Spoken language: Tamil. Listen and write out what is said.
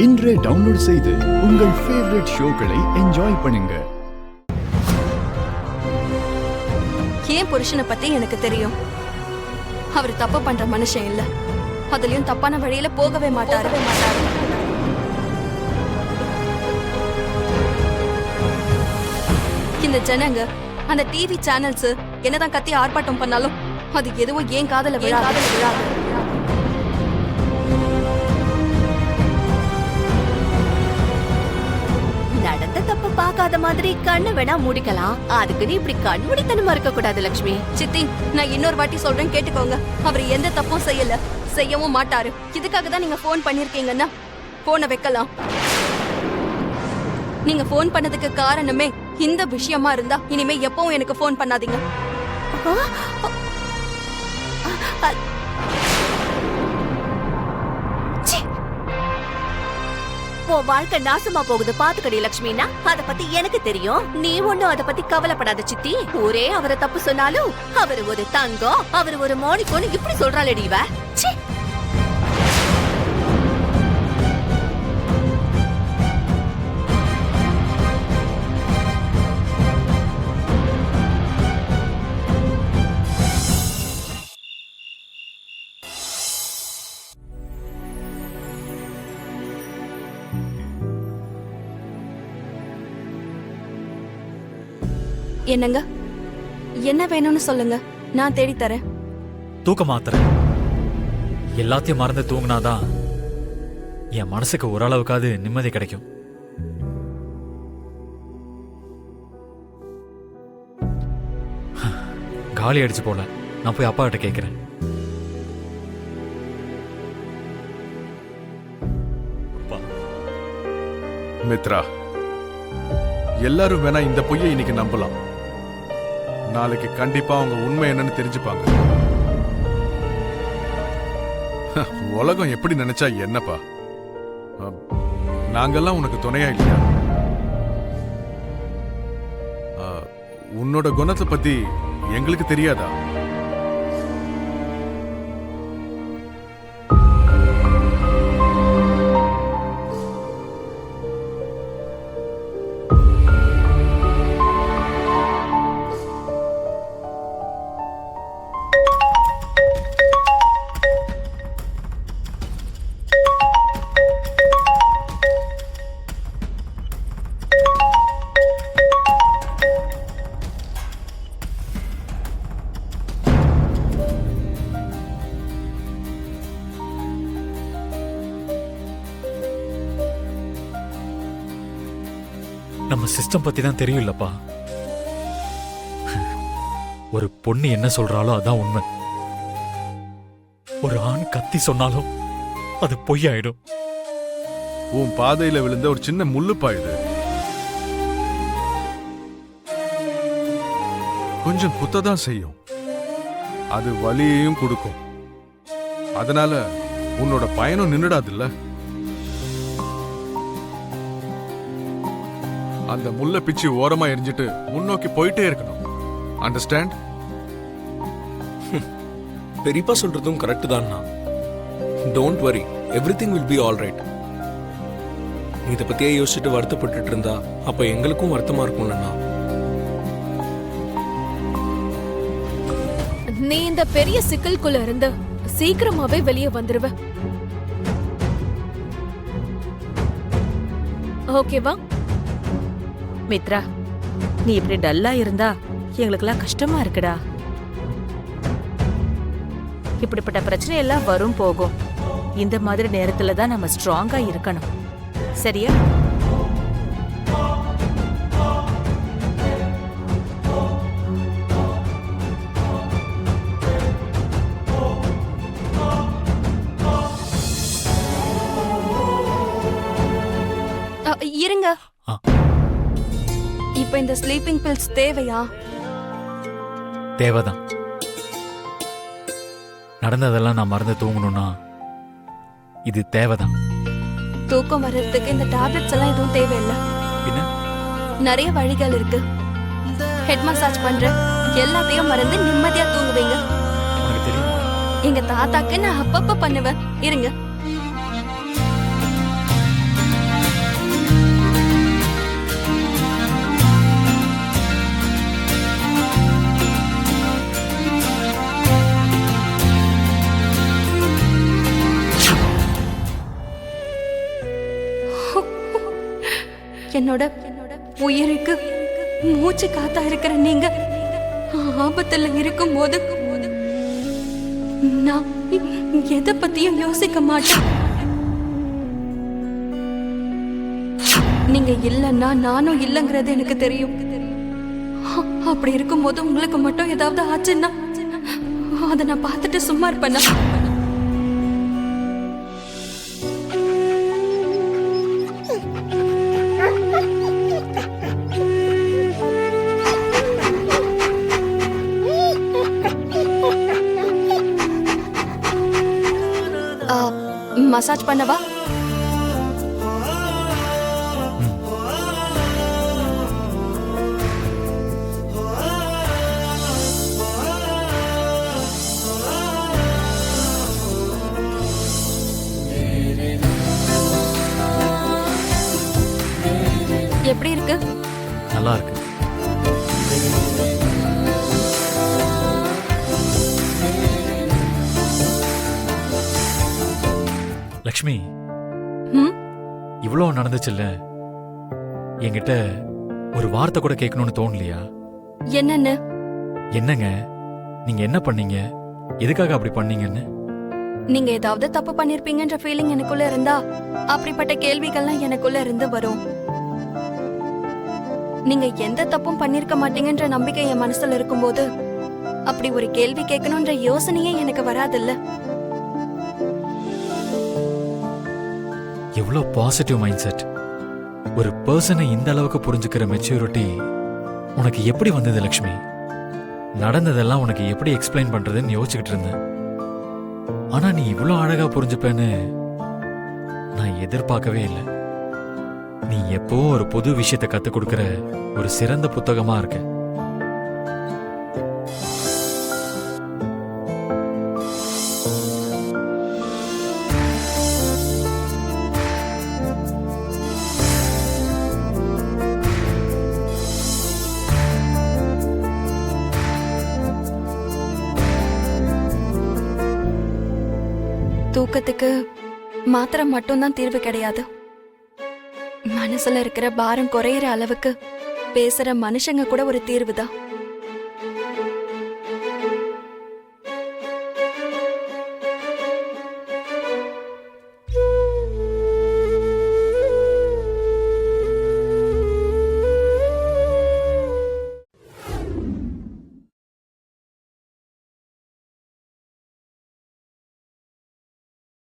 இன்றே டவுன்லோட் செய்து உங்கள் ஃபேவரட் ஷோக்களை என்ஜாய் பண்ணுங்க. ஏன் புருஷனை பத்தி எனக்கு தெரியும். அவர் தப்பு பண்ற மனுஷன் இல்ல. அதுலயும் தப்பான வழியில போகவே மாட்டாரு. இந்த ஜனங்க அந்த டிவி சேனல்ஸ் என்னதான் கத்தி ஆர்ப்பாட்டம் பண்ணாலும் அது எதுவும் ஏன் காதல விழாது. நடந்த தப்பு பார்க்காத மாதிரி கண்ணு வேணா மூடிக்கலாம். அதுக்கு நீ இப்படி கண்மூடித்தனமா இருக்க கூடாது லட்சுமி. சித்தி, நான் இன்னொரு வாட்டி சொல்றேன், கேட்டுக்கோங்க. அவர் எந்த தப்பும் செய்யல, செய்யவும் மாட்டாரு. இதுக்காக தான் நீங்க போன் பண்ணிருக்கீங்கன்னா போனை வைக்கலாம். நீங்க போன் பண்ணதுக்கு காரணமே இந்த விஷயமா இருந்தா இனிமே எப்பவும் எனக்கு போன் பண்ணாதீங்க. உன் வாழ்க்கை நாசமா போகுது பாத்துக்கடி லட்சுமினா. அத பத்தி எனக்கு தெரியும். நீ ஒண்ணும் அத பத்தி கவலைப்படாத சித்தி. ஒரே அவரை தப்பு சொன்னாலும் அவர் ஒரு தங்கம், அவர் ஒரு மோனிக்கோன்னு இப்படி சொல்றாளேடி இவ. என்னங்க, என்ன வேணும்னு சொல்லுங்க, நான் தேடி தரேன். தூக்க மாத்திரை. எல்லாத்தையும் மறந்து தூங்கினாதான் என் மனசுக்கு ஓரளவுக்காவது நிம்மதி கிடைக்கும். காலி அடிச்சு போல. நான் போய் அப்பா கிட்ட கேட்கிறேன். மித்ரா, எல்லாரும் வேணா இந்த பொய்யை இன்னைக்கு நம்பலாம். நாளைக்கு கண்டிப்பா அவங்க உண்மை என்னன்னு தெரிஞ்சுப்பாங்க. உலகம் எப்படி நினைச்சா என்னப்பா? நாங்கெல்லாம் உனக்கு துணையா இல்லையா? உன்னோட குணத்தை பத்தி எங்களுக்கு தெரியாதா? நம்ம சிஸ்டம் பத்தி தான் தெரியும் இல்லப்பா. ஒரு பொண்ணு என்ன சொல்றாலோ அதான் உண்மை. ஒரு ஆண் கத்தி சொன்னாலும் அது பொய்யாயிடும். உன் பாதையில விழுந்த ஒரு சின்ன முள்ளுப்பா இது. கொஞ்சம் குத்ததான் செய்யும், அது வலியையும் கொடுக்கும். அதனால உன்னோட பயணம் நின்னுடாதுல்ல. அந்த முள்ள பிச்சு ஓரமா எரிஞ்சிட்டு முன்னோக்கி போயிட்டே இருக்கணும். அண்டர்ஸ்டாண்ட்? பெரியப்பா சொல்றதும் கரெக்ட் தான். Don't worry, everything will be all right. இத பத்தியே யோசிச்சுட்டு வருத்தப்பட்டு இருந்தா அப்ப எங்களுக்கும் வருத்தமா இருக்கும்லண்ணா. நீ இந்த பெரிய சிக்கலுக்குள்ள இருந்து சீக்கிரமாவே வெளியே வந்துருவ. ஓகேவா? மித்ரா, நீ இப்படி டல்லா இருந்தா எங்களுக்கெல்லாம் கஷ்டமா இருக்குடா. இப்படிப்பட்ட பிரச்சனை எல்லாம் வரும் போகும். இந்த மாதிரி நேரத்துல தான் நம்ம ஸ்ட்ராங்கா இருக்கணும். சரியா? இருங்க, இப்ப இந்த ஸ்லீப்பிங் பில்ஸ் தேவையா? தேவைதான். நடந்ததெல்லாம் நான் மறந்து தூங்கணும்னா இது தேவைதான். தூக்கம் வர்றதுக்கு இந்த டேப்லெட்ஸ் எல்லாம் எதுவும் தேவையில்லை. நிறைய வழிகள் இருக்கு. ஹெட் மசாஜ் பண்றேன், எல்லாத்தையும் மறந்து நிம்மதியா தூங்குவீங்க. எங்க தாத்தாக்கு நான் அப்பப்ப பண்ணுவேன். இருங்க. என்னோட உயிருக்கு மூச்சு காத்தா இருக்கிற நீங்க ஆபத்துல இருக்கும்போது நான் எதை பத்தியும் யோசிக்க மாட்டேன். நீங்க இல்லன்னா நானும் இல்லங்கிறது எனக்கு தெரியும். அப்படி இருக்கும்போது உங்களுக்கு மட்டும் ஏதாவது ஆச்சுன்னா அதை நான் பார்த்துட்டு சும்மா இருப்பேனா? மசாஜ் பண்ணவா? எப்படி இருக்கு? நல்லா இருக்கு. லக்ஷ்மி, இவ்வளோ நடந்துச்சுல்ல, என்கிட்ட ஒரு வார்த்தை கூட கேட்கணும்னு தோணலையா? என்னன்னு? என்னங்க நீங்க என்ன பண்ணீங்க, எதுக்காக அப்படி பண்ணீங்கன்னு? நீங்க ஏதாவது தப்பு பண்ணிருப்பீங்கன்ற ஃபீலிங் எனக்குள்ள இருந்தா அப்படிப்பட்ட கேள்விகள்லாம் எனக்குள்ள இருந்து வரும். நீங்க எந்த தப்பும் பண்ணிருக்க மாட்டீங்கன்ற நம்பிக்கை என் மனசுல இருக்கும்போது அப்படி ஒரு கேள்வி கேட்கணும்ன்ற யோசனையே எனக்கு வராதுல்ல. எவ்வளோ பாசிட்டிவ் மைண்ட் செட். ஒரு பர்சனை இந்த அளவுக்கு புரிஞ்சுக்கிற மெச்சூரிட்டி உனக்கு எப்படி வந்தது லக்ஷ்மி? நடந்ததெல்லாம் உனக்கு எப்படி எக்ஸ்பிளைன் பண்றதுன்னு யோசிச்சுக்கிட்டு இருந்தேன். ஆனா நீ இவ்வளோ அழகா புரிஞ்சுப்பேன்னு நான் எதிர்பார்க்கவே இல்லை. நீ எப்போ ஒரு புது விஷயத்தை கத்துக் கொடுக்கிற ஒரு சிறந்த புத்தகமா இருக்க. தூக்கத்துக்கு மாத்திரை மட்டும்தான் தீர்வு கிடையாது. மனசுல இருக்கிற பாரம் குறையிற அளவுக்கு பேசுற மனுஷங்க கூட ஒரு தீர்வுதான்.